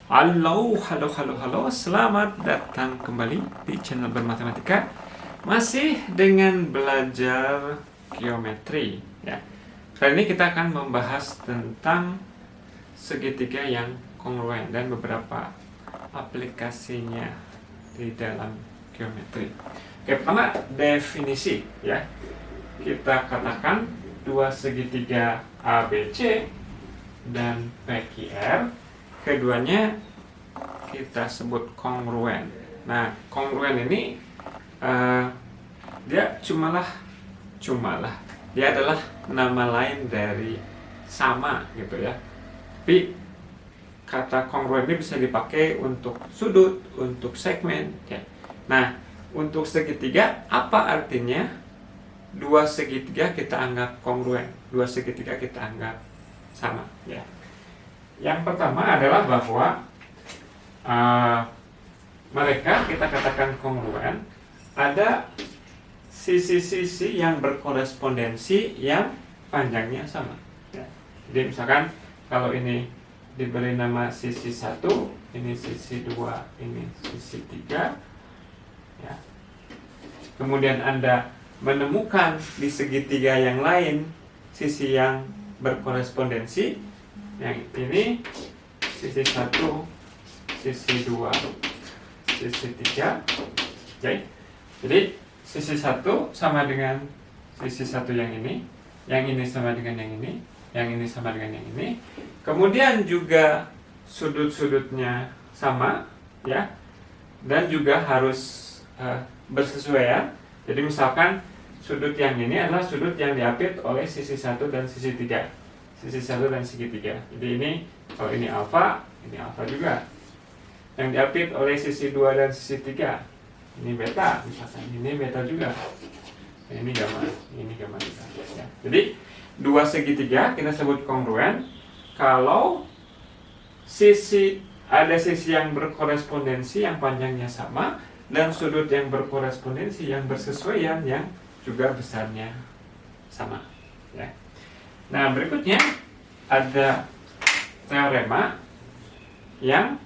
Halo, selamat datang kembali di channel Bermatematika. Masih dengan belajar geometri ya. Kali ini kita akan membahas tentang segitiga yang kongruen dan beberapa aplikasinya di dalam geometri. Oke, pertama definisi ya. Kita katakan dua segitiga ABC dan PQR, keduanya kita sebut kongruen. Nah, kongruen ini dia cumalah dia adalah nama lain dari sama gitu ya. Tapi kata kongruen ini bisa dipakai untuk sudut, untuk segmen ya. Nah, untuk segitiga apa artinya? Dua segitiga kita anggap kongruen, dua segitiga kita anggap sama ya. Yang pertama adalah bahwa mereka kita katakan kongruen, ada sisi-sisi yang berkorespondensi yang panjangnya sama ya. Jadi misalkan kalau ini diberi nama sisi 1, ini sisi 2, ini sisi 3 ya. Kemudian Anda menemukan di segitiga yang lain sisi yang berkorespondensi, yang ini sisi 1, sisi 2, sisi 3 oke. Jadi sisi 1 sama dengan sisi 1 yang ini sama dengan yang ini sama dengan yang ini. Kemudian juga sudut-sudutnya sama ya, dan juga harus bersesuaian. Jadi misalkan sudut yang ini adalah sudut yang diapit oleh sisi 1 dan sisi 3, sisi 1 dan sisi 3. Jadi ini kalau ini alfa juga. Yang diapit oleh sisi 2 dan sisi 3, ini beta, misalkan ini beta juga. Ini gamma juga ya. Jadi dua segitiga kita sebut kongruen kalau ada sisi yang berkorespondensi yang panjangnya sama dan sudut yang berkorespondensi yang bersesuaian yang juga besarnya sama ya. Nah, berikutnya ada teorema yang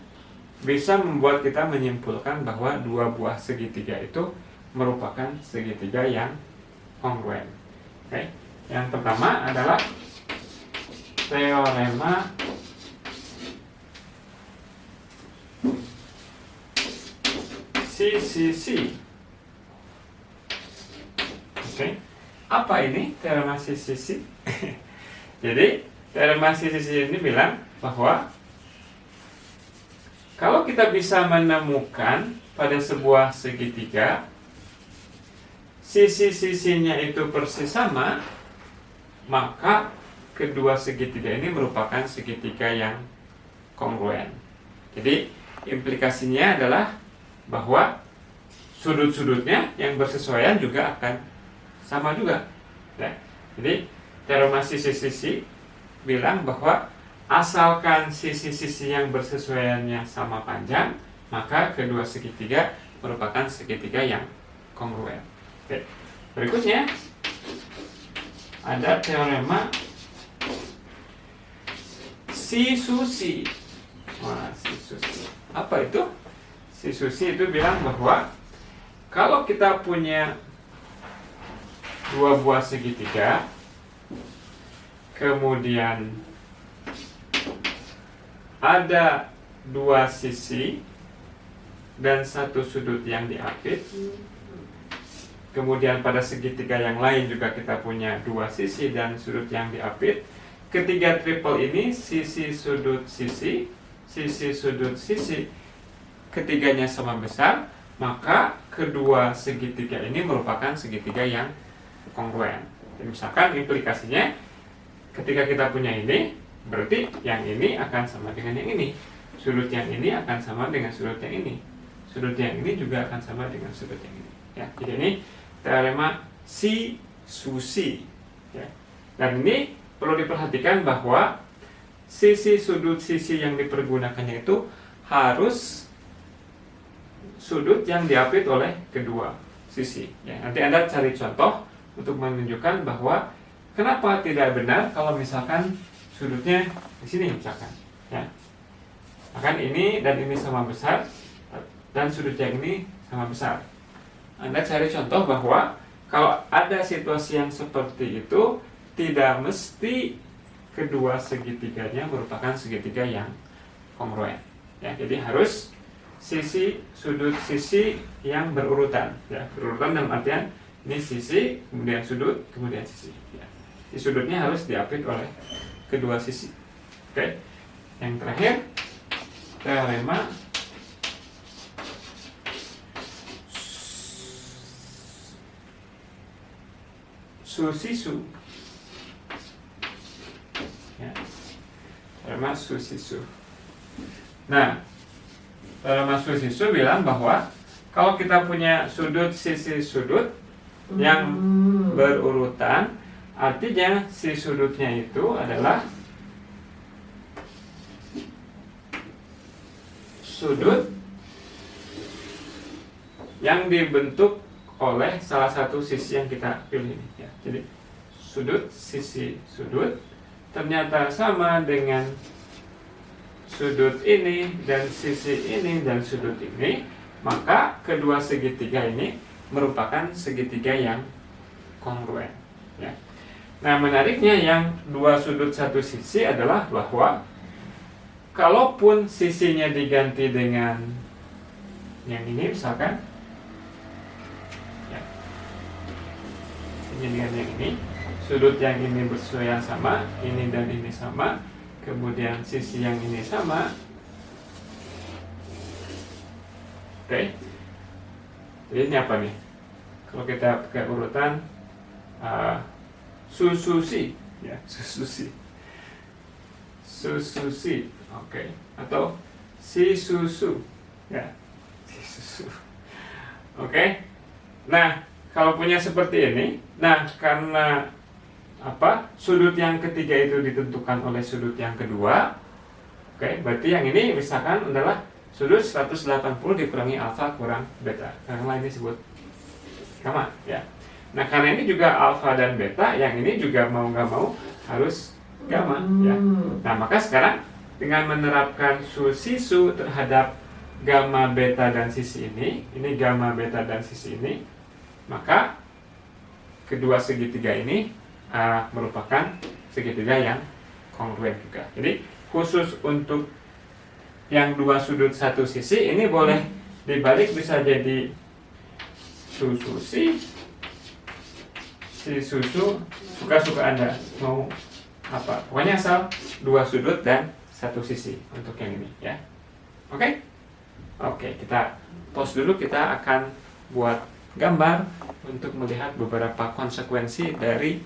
bisa membuat kita menyimpulkan bahwa dua buah segitiga itu merupakan segitiga yang kongruen. Oke. Yang pertama adalah teorema CCC. Oke. Apa ini teorema CCC? Jadi teorema CCC ini bilang bahwa kalau kita bisa menemukan pada sebuah segitiga sisi-sisinya itu persis sama, maka kedua segitiga ini merupakan segitiga yang kongruen. Jadi implikasinya adalah bahwa sudut-sudutnya yang bersesuaian juga akan sama juga ya. Jadi teorema sisi-sisi bilang bahwa asalkan sisi-sisi yang bersesuaiannya sama panjang, maka kedua segitiga merupakan segitiga yang kongruen. Oke. Berikutnya ada teorema Sisusi. Sisusi. Apa itu? Sisusi itu bilang bahwa kalau kita punya dua buah segitiga, kemudian ada dua sisi dan satu sudut yang diapit, kemudian pada segitiga yang lain juga kita punya dua sisi dan sudut yang diapit. Ketiga triple ini sisi sudut sisi, ketiganya sama besar, maka kedua segitiga ini merupakan segitiga yang kongruen. Jadi misalkan implikasinya ketika kita punya ini, berarti yang ini akan sama dengan yang ini. Sudut yang ini akan sama dengan sudut yang ini. Sudut yang ini juga akan sama dengan sudut yang ini. Ya, jadi ini teorema Sisusi. Ya. Dan ini perlu diperhatikan bahwa sisi sudut sisi yang dipergunakannya itu harus sudut yang diapit oleh kedua sisi. Ya, nanti Anda cari contoh untuk menunjukkan bahwa kenapa tidak benar kalau misalkan sudutnya di sini misalkan ya. Akan ini dan ini sama besar, dan sudut yang ini sama besar. Anda cari contoh bahwa kalau ada situasi yang seperti itu, tidak mesti kedua segitiganya merupakan segitiga yang kongruen. Ya, jadi harus sudut sisi yang berurutan. Ya, berurutan dalam artian ini sisi, kemudian sudut, kemudian sisi. Ya. Di sudutnya harus diapit oleh kedua sisi. Oke. Yang terakhir, teorema Su-sisu. Ya. Teorema Su-sisu. Nah, teorema Su-sisu bilang bahwa kalau kita punya sudut sisi sudut yang berurutan, artinya si sudutnya itu adalah sudut yang dibentuk oleh salah satu sisi yang kita pilih ini. Ya. Jadi sudut sisi sudut ternyata sama dengan sudut ini dan sisi ini dan sudut ini, maka kedua segitiga ini merupakan segitiga yang kongruen. Ya. Nah, menariknya yang dua sudut satu sisi adalah bahwa kalaupun sisinya diganti dengan yang ini misalkan, ya, ini dengan yang ini, sudut yang ini bersesuaian sama, ini dan ini sama, kemudian sisi yang ini sama. Oke. Jadi ini apa nih? Kalau kita pakai urutan sususi, ya, sususi, oke, atau si susu, ya, si susu, oke. Nah, kalau punya seperti ini, nah karena apa? Sudut yang ketiga itu ditentukan oleh sudut yang kedua, oke, berarti yang ini misalkan adalah sudut 180 dikurangi alfa kurang beta, karena ini disebut gamma, ya. Nah, karena ini juga alfa dan beta, yang ini juga mau nggak mau harus gamma, ya. Nah, maka sekarang dengan menerapkan su-sisu terhadap gamma, beta, dan sisi ini gamma, beta, dan sisi ini, maka kedua segitiga ini merupakan segitiga yang kongruen juga. Jadi khusus untuk yang dua sudut satu sisi ini boleh dibalik, bisa jadi sususi, si susu, suka-suka Anda mau apa. Pokoknya asal dua sudut dan satu sisi untuk yang ini, ya. Oke? Oke, kita pause dulu, kita akan buat gambar untuk melihat beberapa konsekuensi dari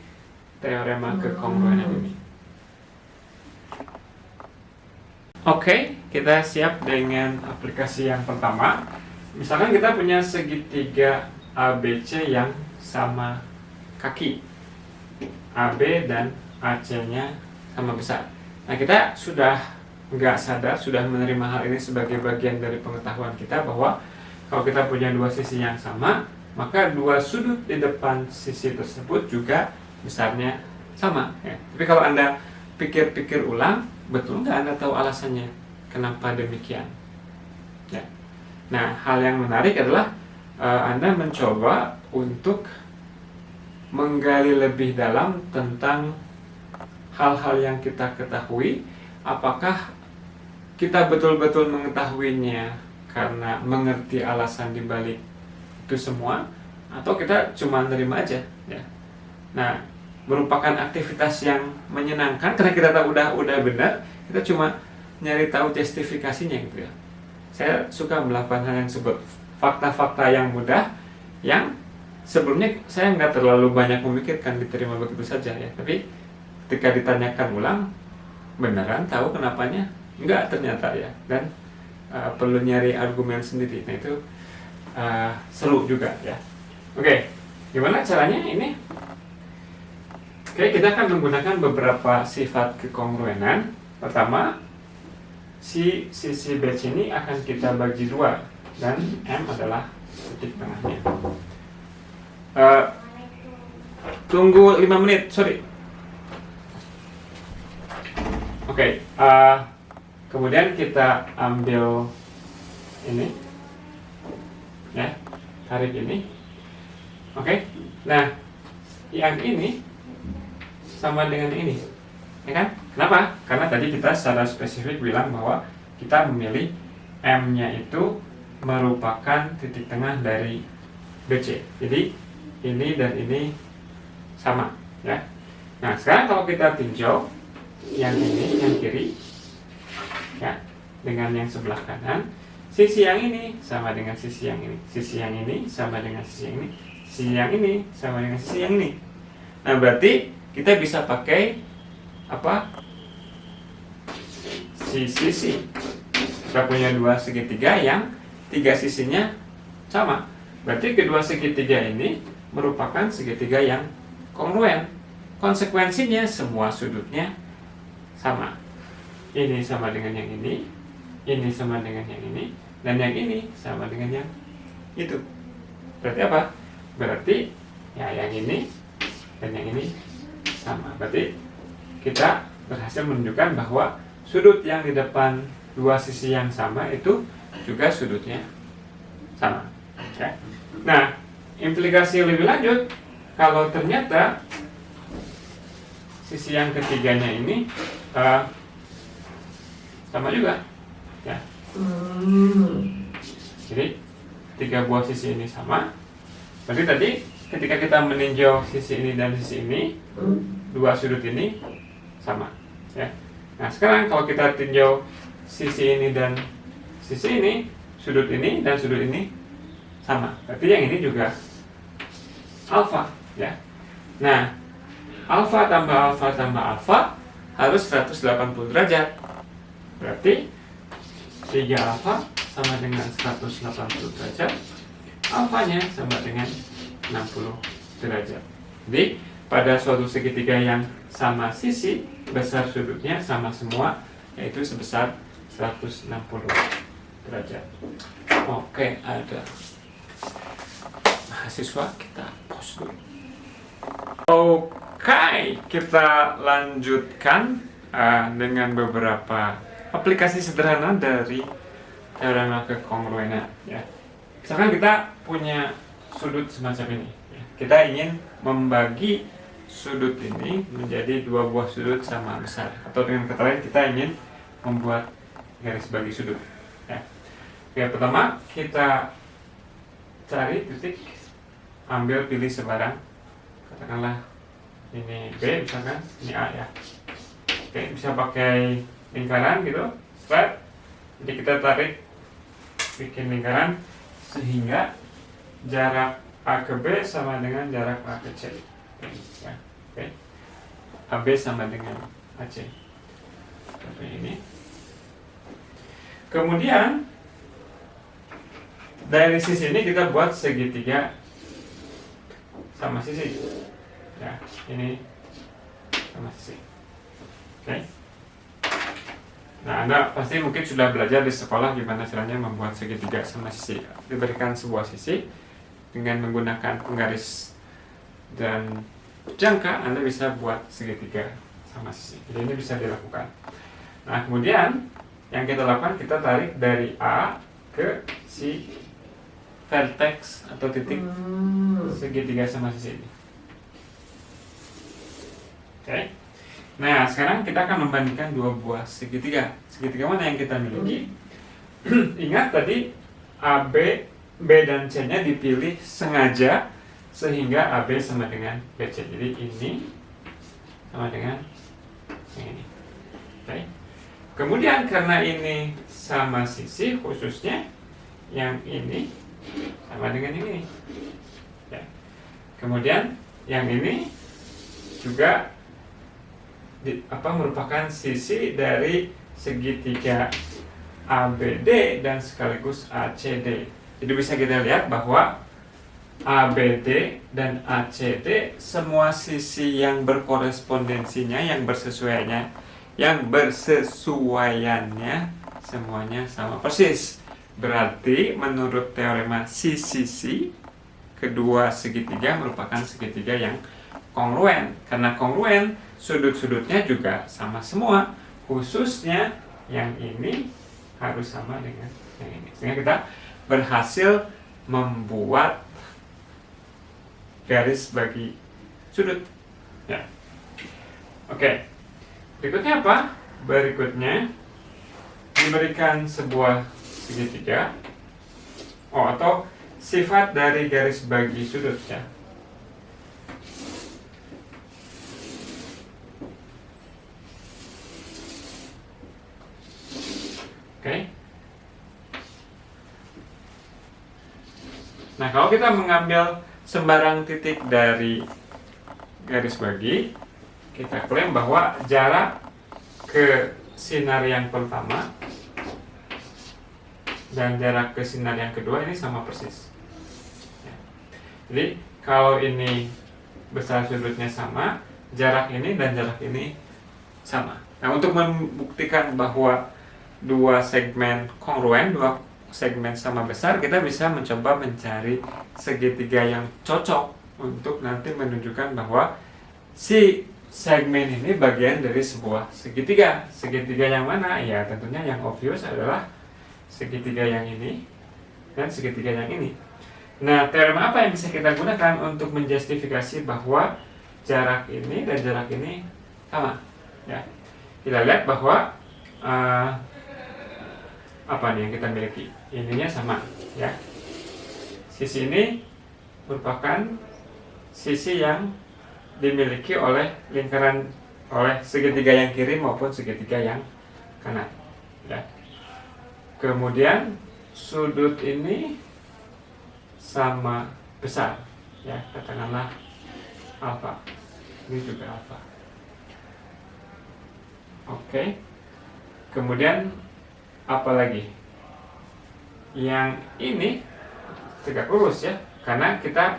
teorema kekongruenan ini. Oke, kita siap dengan aplikasi yang pertama. Misalkan kita punya segitiga ABC yang sama kaki, AB dan AC-nya sama besar. Nah, kita sudah nggak sadar, sudah menerima hal ini sebagai bagian dari pengetahuan kita bahwa kalau kita punya dua sisi yang sama, maka dua sudut di depan sisi tersebut juga besarnya sama. Ya. Tapi kalau Anda pikir-pikir ulang, betul nggak Anda tahu alasannya kenapa demikian? Ya. Nah, hal yang menarik adalah Anda mencoba untuk menggali lebih dalam tentang hal-hal yang kita ketahui. Apakah kita betul-betul mengetahuinya karena mengerti alasan dibalik itu semua, atau kita cuma nerima aja, ya. Nah, merupakan aktivitas yang menyenangkan karena kita tahu udah benar, kita cuma nyari tahu justifikasinya gitu ya. Saya suka melakukan hal yang disebut fakta-fakta yang mudah, yang sebelumnya saya nggak terlalu banyak memikirkan, diterima begitu saja ya. Tapi ketika ditanyakan ulang, beneran tahu kenapanya? Enggak ternyata ya. Dan perlu nyari argumen sendiri. Nah, itu seru juga ya. Oke, gimana caranya ini? Oke, kita akan menggunakan beberapa sifat kekongruenan. Pertama, si sisi batch ini akan kita bagi dua, dan M adalah titik tengahnya. Tunggu 5 menit, sorry. Oke, Kemudian kita ambil ini, ya, tarik ini. Oke. Nah, yang ini sama dengan ini, ya kan? Kenapa? Karena tadi kita secara spesifik bilang bahwa kita memilih M-nya itu merupakan titik tengah dari BC. Jadi ini dan ini sama, ya. Nah, sekarang kalau kita tinjau yang ini, yang kiri, ya, dengan yang sebelah kanan, sisi yang ini sama dengan sisi yang ini, sisi yang ini sama dengan sisi yang ini, sisi yang ini sama dengan sisi yang ini. Nah, berarti kita bisa pakai apa? Sisi. Kita punya dua segitiga yang tiga sisinya sama. Berarti kedua segitiga ini merupakan segitiga yang kongruen. Konsekuensinya semua sudutnya sama. Ini sama dengan yang ini sama dengan yang ini, dan yang ini sama dengan yang itu. Berarti apa? Berarti ya yang ini dan yang ini sama. Berarti kita berhasil menunjukkan bahwa sudut yang di depan dua sisi yang sama itu juga sudutnya sama. Ya. Nah, implikasi lebih lanjut, kalau ternyata sisi yang ketiganya ini sama juga, ya. Jadi tiga buah sisi ini sama. Berarti tadi ketika kita meninjau sisi ini dan sisi ini, dua sudut ini sama, ya. Nah, sekarang kalau kita tinjau sisi ini dan sisi ini, sudut ini dan sudut ini sama. Berarti yang ini juga alfa, ya. Nah, alfa tambah alfa tambah alfa harus 180 derajat. Berarti 3 alfa sama dengan 180 derajat. Alfanya sama dengan 60 derajat. Jadi, pada suatu segitiga yang sama sisi, besar sudutnya sama semua, yaitu sebesar 160 derajat. Oke, ada mahasiswa, kita pause dulu. Oke, kita lanjutkan dengan beberapa aplikasi sederhana dari teorema kekongruenan, ya. Misalkan kita punya sudut semacam ini, ya. Kita ingin membagi sudut ini menjadi dua buah sudut sama besar, atau dengan kata lain kita ingin membuat garis bagi sudut, ya. Yang pertama kita cari titik, ambil pilih sebarang, katakanlah ini B misalkan, ini A, ya. Oke, bisa pakai lingkaran gitu, flat. Jadi kita tarik, bikin lingkaran sehingga jarak A ke B sama dengan jarak A ke C, ya. Oke. AB sama dengan AC. Seperti ini. Kemudian dari sisi ini kita buat segitiga sama sisi, ya. Ini sama sisi. Oke. Nah, Anda pasti mungkin sudah belajar di sekolah gimana caranya membuat segitiga sama sisi. Diberikan sebuah sisi dengan menggunakan penggaris dan jangka, Anda bisa buat segitiga sama sisi. Jadi ini bisa dilakukan. Nah, kemudian yang kita lakukan, kita tarik dari A ke si vertex atau titik segitiga sama sisi ini. Oke. Nah, sekarang kita akan membandingkan dua buah segitiga. Segitiga mana yang kita miliki? Ingat tadi AB, B dan C-nya dipilih sengaja sehingga AB sama dengan BC. Jadi ini sama dengan ini. Oke. Kemudian karena ini sama sisi, khususnya yang ini sama dengan ini. Ya. Kemudian yang ini juga merupakan sisi dari segitiga ABD dan sekaligus ACD. Jadi bisa kita lihat bahwa ABD dan ACD semua sisi yang berkorespondensinya, yang bersesuaiannya semuanya sama persis. Berarti menurut teorema sisi kedua segitiga merupakan segitiga yang kongruen. Karena kongruen, sudut-sudutnya juga sama semua, khususnya yang ini harus sama dengan yang ini. Sehingga kita berhasil membuat garis bagi sudut. Ya. Oke. Berikutnya apa? Berikutnya diberikan sebuah segitiga. Atau sifat dari garis bagi sudut, ya. Oke. Nah, kalau kita mengambil sembarang titik dari garis bagi, kita klaim bahwa jarak ke sinar yang pertama dan jarak ke sinar yang kedua ini sama persis. Jadi, kalau ini besar sudutnya sama, jarak ini dan jarak ini sama. Nah, untuk membuktikan bahwa dua segmen kongruen, dua segmen sama besar, kita bisa mencoba mencari segitiga yang cocok untuk nanti menunjukkan bahwa si segmen ini bagian dari sebuah segitiga. Segitiga yang mana? Ya tentunya yang obvious adalah segitiga yang ini dan segitiga yang ini. Nah, teorem apa yang bisa kita gunakan untuk menjustifikasi bahwa jarak ini dan jarak ini sama? Ya, kita lihat bahwa apa nih yang kita miliki? Ininya sama, ya. Sisi ini merupakan sisi yang dimiliki oleh lingkaran, oleh segitiga yang kiri maupun segitiga yang kanan, ya. Kemudian sudut ini sama besar, ya, katakanlah alfa. Ini juga alfa. Oke. Kemudian apa lagi? Yang ini tegak lurus, ya, karena kita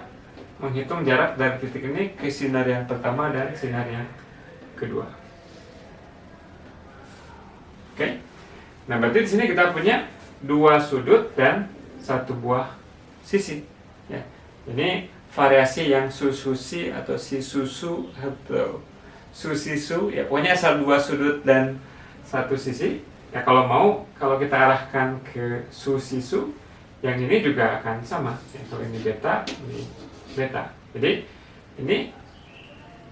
menghitung jarak dari titik ini ke sinar yang pertama dan sinar yang kedua. Oke. Nah, berarti di sini kita punya dua sudut dan satu buah sisi. Ya. Ini variasi yang sususi atau si susu atau susisu. Ya, pokoknya asal dua sudut dan satu sisi. Ya, kalau kita arahkan ke susisu, yang ini juga akan sama. Ya, kalau ini beta, ini beta. Jadi ini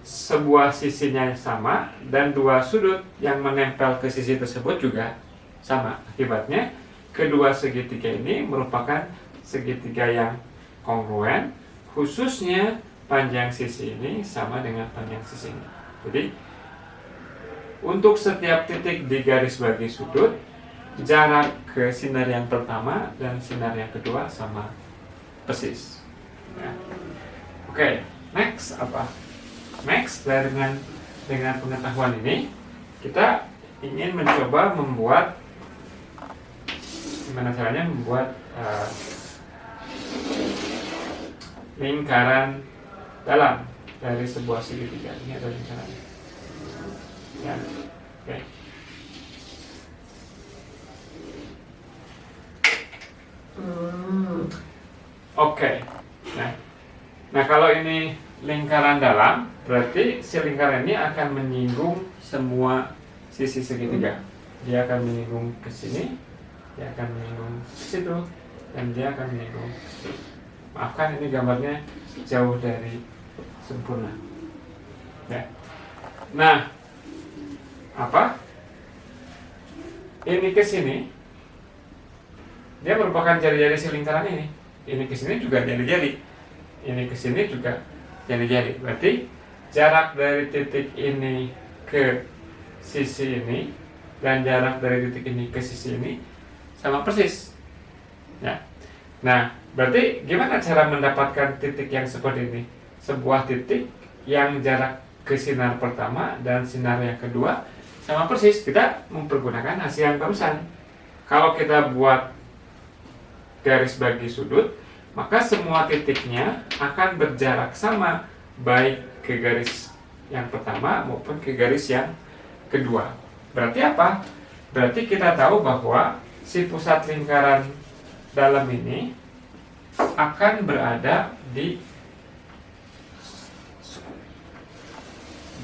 sebuah sisinya sama dan dua sudut yang menempel ke sisi tersebut juga sama. Akibatnya kedua segitiga ini merupakan segitiga yang kongruen, khususnya panjang sisi ini sama dengan panjang sisi ini. Jadi untuk setiap titik di garis bagi sudut, jarak ke sinar yang pertama dan sinar yang kedua sama persis. Ya. Oke, next apa? Next, dengan pengetahuan ini kita ingin mencoba membuat, gimana caranya membuat lingkaran dalam dari sebuah segitiga. Ini ada lingkarannya. Ya, oke. Oke. Nah, kalau ini lingkaran dalam, berarti si lingkaran ini akan menyinggung semua sisi segitiga. Dia akan menyinggung ke sini, dia akan menyinggung ke situ, dan dia akan menyinggung ke situ. Maafkan, ini gambarnya jauh dari sempurna. Ya. Nah, apa? Ini ke sini, dia merupakan jari-jari si lingkaran ini. Ini ke sini juga jari-jari. Ini ke sini juga jari-jari. Berarti jarak dari titik ini ke sisi ini dan jarak dari titik ini ke sisi ini sama persis. Ya. Nah, berarti gimana cara mendapatkan titik yang seperti ini? Sebuah titik yang jarak ke sinar pertama dan sinar yang kedua sama persis. Kita mempergunakan hasil yang barusan. Kalau kita buat garis bagi sudut, maka semua titiknya akan berjarak sama, baik ke garis yang pertama maupun ke garis yang kedua. Berarti apa? Berarti kita tahu bahwa si pusat lingkaran dalam ini akan berada di,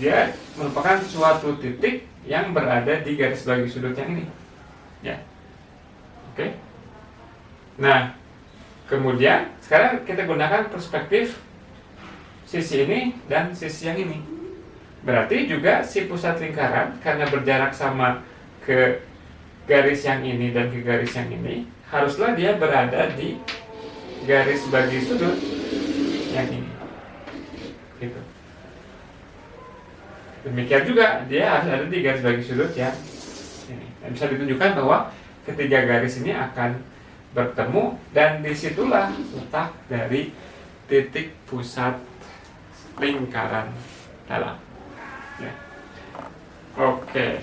dia merupakan suatu titik yang berada di garis bagi sudut yang ini. ya. Oke. Nah, kemudian sekarang kita gunakan perspektif sisi ini dan sisi yang ini. Berarti juga si pusat lingkaran karena berjarak sama ke garis yang ini dan ke garis yang ini, haruslah dia berada di garis bagi sudut yang ini. Gitu. Demikian juga dia harus ada di garis bagi sudut yang ini. Dan bisa ditunjukkan bahwa ketiga garis ini akan bertemu dan disitulah letak dari titik pusat lingkaran dalam. Ya. Oke.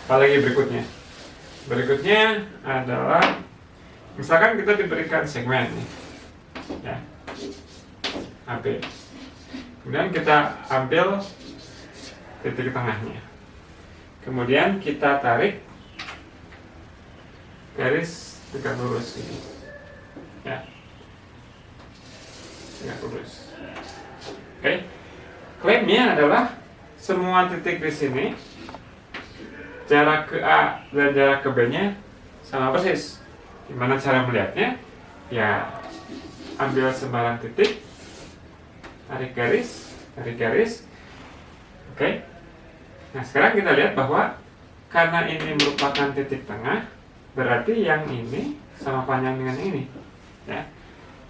Apalagi berikutnya? Berikutnya adalah misalkan kita diberikan segmen nih, ya, AB. Kemudian kita ambil titik tengahnya. Kemudian kita tarik garis tegak lurus ini, ya, tegak lurus. Oke. Klaimnya adalah semua titik di sini jarak ke A dan jarak ke B-nya sama persis. Gimana cara melihatnya? Ya, ambil sembarang titik, tarik garis. Oke. Nah, sekarang kita lihat bahwa karena ini merupakan titik tengah, berarti yang ini sama panjang dengan ini, ya.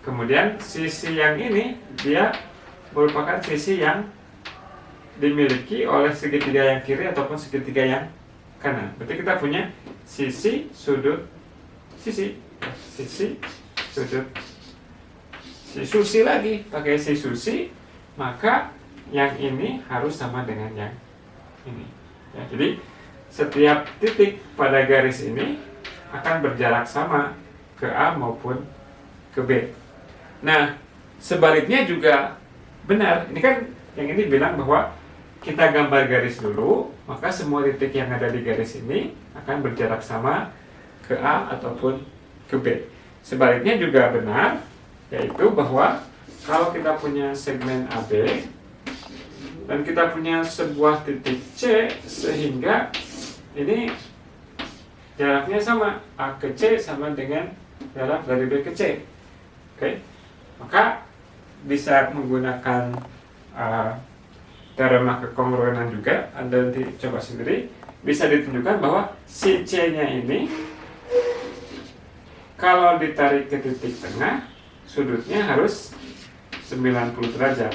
Kemudian sisi yang ini dia merupakan sisi yang dimiliki oleh segitiga yang kiri ataupun segitiga yang kanan. Berarti kita punya sisi, sudut, sisi, sudut, si susi lagi, pakai si susi, maka yang ini harus sama dengan yang ini. Ya, jadi setiap titik pada garis ini akan berjarak sama ke A maupun ke B. Nah, sebaliknya juga benar. Ini kan yang ini bilang bahwa kita gambar garis dulu, maka semua titik yang ada di garis ini akan berjarak sama ke A ataupun ke B. Sebaliknya juga benar, yaitu bahwa kalau kita punya segmen AB dan kita punya sebuah titik C, sehingga ini jaraknya sama, A ke C sama dengan jarak dari B ke C. Oke, maka bisa menggunakan teorema kekongruenan juga. Anda nanti coba sendiri, bisa ditunjukkan bahwa si C-nya ini kalau ditarik ke titik tengah, sudutnya harus 90 derajat.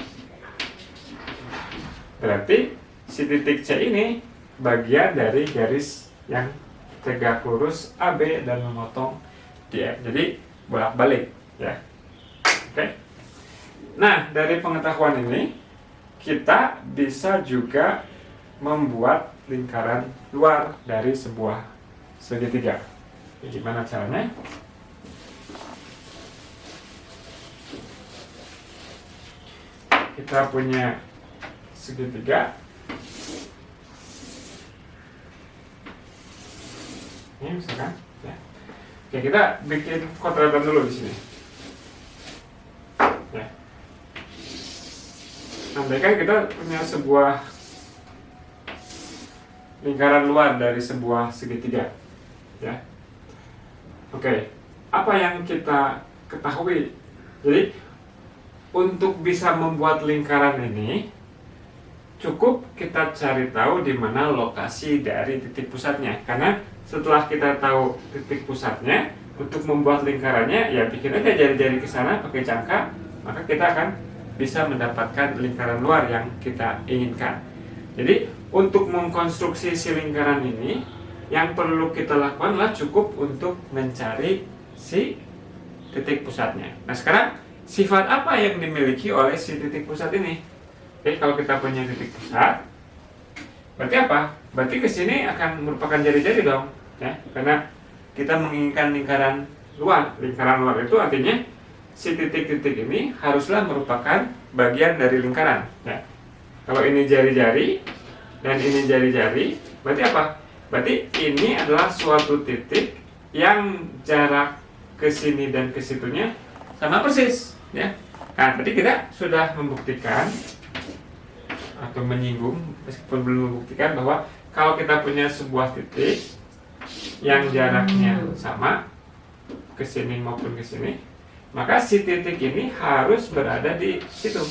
Berarti si titik C ini bagian dari garis yang tegak lurus AB dan memotong di F. Jadi bolak-balik, ya. Oke. Nah, dari pengetahuan ini kita bisa juga membuat lingkaran luar dari sebuah segitiga. Gimana caranya? Kita punya segitiga. Ini misalkan, ya. Oke, kita bikin kodratan dulu di sini. Ya. Andaikan kita punya sebuah lingkaran luar dari sebuah segitiga, ya. Oke, apa yang kita ketahui? Jadi, untuk bisa membuat lingkaran ini, cukup kita cari tahu di mana lokasi dari titik pusatnya. Karena setelah kita tahu titik pusatnya, untuk membuat lingkarannya, ya bikin aja jari-jari ke sana pakai jangka, maka kita akan bisa mendapatkan lingkaran luar yang kita inginkan. Jadi untuk mengkonstruksi si lingkaran ini, yang perlu kita lakukan adalah cukup untuk mencari si titik pusatnya. Nah, sekarang sifat apa yang dimiliki oleh si titik pusat ini? Oke, kalau kita punya titik pusat, berarti apa? Berarti ke sini akan merupakan jari-jari dong, ya, karena kita menginginkan lingkaran luar. Lingkaran luar itu artinya si titik-titik ini haruslah merupakan bagian dari lingkaran, ya. Kalau ini jari-jari dan ini jari-jari, berarti apa? Berarti ini adalah suatu titik yang jarak ke sini dan ke situnya sama persis, ya. Nah, berarti kita sudah membuktikan atau menyinggung, meskipun belum membuktikan, bahwa kalau kita punya sebuah titik yang jaraknya sama ke sini maupun ke sini, maka si titik ini harus berada di situ.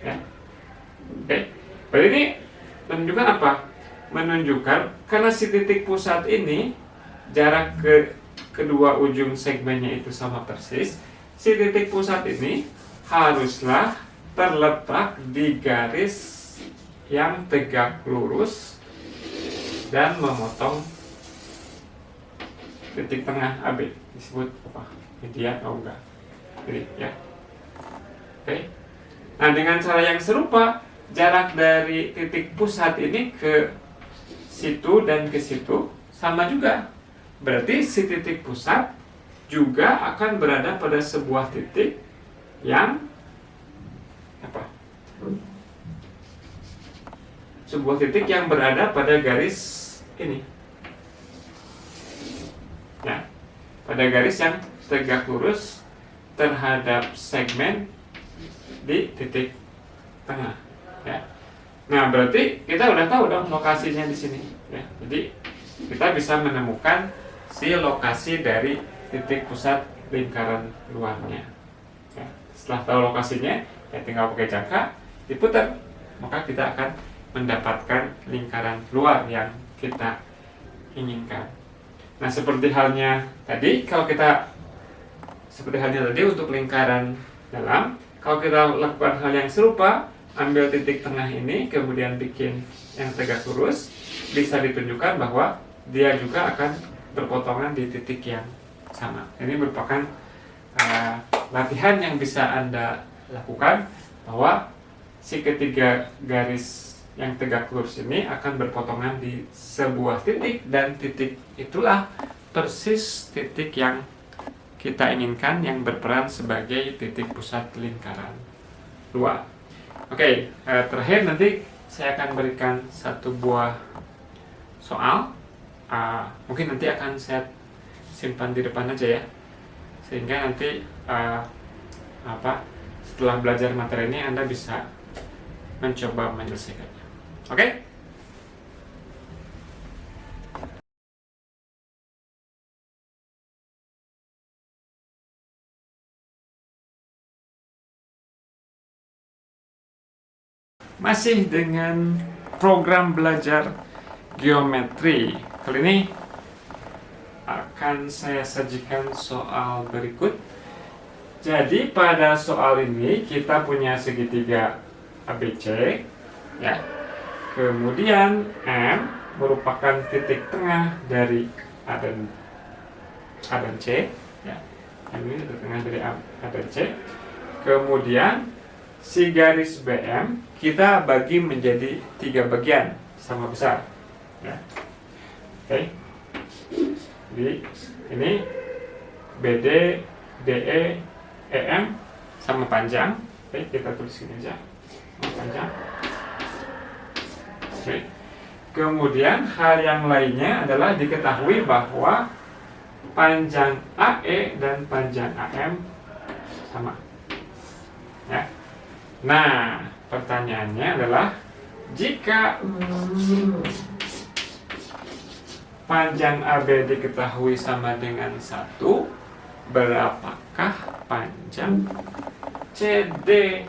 Ya. Oke. Berarti ini menunjukkan apa? Menunjukkan karena si titik pusat ini jarak ke kedua ujung segmennya itu sama persis, si titik pusat ini haruslah terletak di garis yang tegak lurus dan memotong titik tengah AB. Disebut apa? Median atau enggak? Jadi ya. Oke. Nah, dengan cara yang serupa, jarak dari titik pusat ini ke situ dan ke situ sama juga. Berarti si titik pusat juga akan berada pada sebuah titik yang apa? Sebuah titik yang berada pada garis ini. Ya, pada garis yang tegak lurus terhadap segmen di titik tengah. Ya. Nah, berarti kita udah tahu dong lokasinya di sini. Ya. Jadi kita bisa menemukan si lokasi dari titik pusat lingkaran luarnya. Ya. Setelah tahu lokasinya, ya tinggal pakai jangka, diputar, maka kita akan mendapatkan lingkaran luar yang kita inginkan. Nah, seperti halnya tadi untuk lingkaran dalam, kalau kita lakukan hal yang serupa, ambil titik tengah ini, kemudian bikin yang tegak lurus, bisa ditunjukkan bahwa dia juga akan berpotongan di titik yang sama. Ini merupakan latihan yang bisa Anda lakukan, bahwa si ketiga garis yang tegak lurus ini akan berpotongan di sebuah titik, dan titik itulah persis titik yang kita inginkan yang berperan sebagai titik pusat lingkaran luar. Oke, terakhir nanti saya akan berikan satu buah soal. Mungkin nanti akan saya simpan di depan aja ya, sehingga nanti setelah belajar materi ini Anda bisa mencoba menyelesaikannya. Oke? Masih dengan program belajar geometri. Kali ini akan saya sajikan soal berikut. Jadi pada soal ini kita punya segitiga ABC, ya. Kemudian M merupakan titik tengah dari A dan C, ya. M ini titik tengah dari A dan C. Kemudian si garis BM kita bagi menjadi 3 bagian sama besar, ya. Oke. Jadi ini BD, DE, EM sama panjang. Oke, kita tulis ini aja, sama panjang. Oke. Kemudian hal yang lainnya adalah diketahui bahwa panjang AE dan panjang AM sama, ya. Nah, pertanyaannya adalah jika panjang AB diketahui sama dengan 1, berapakah panjang CD?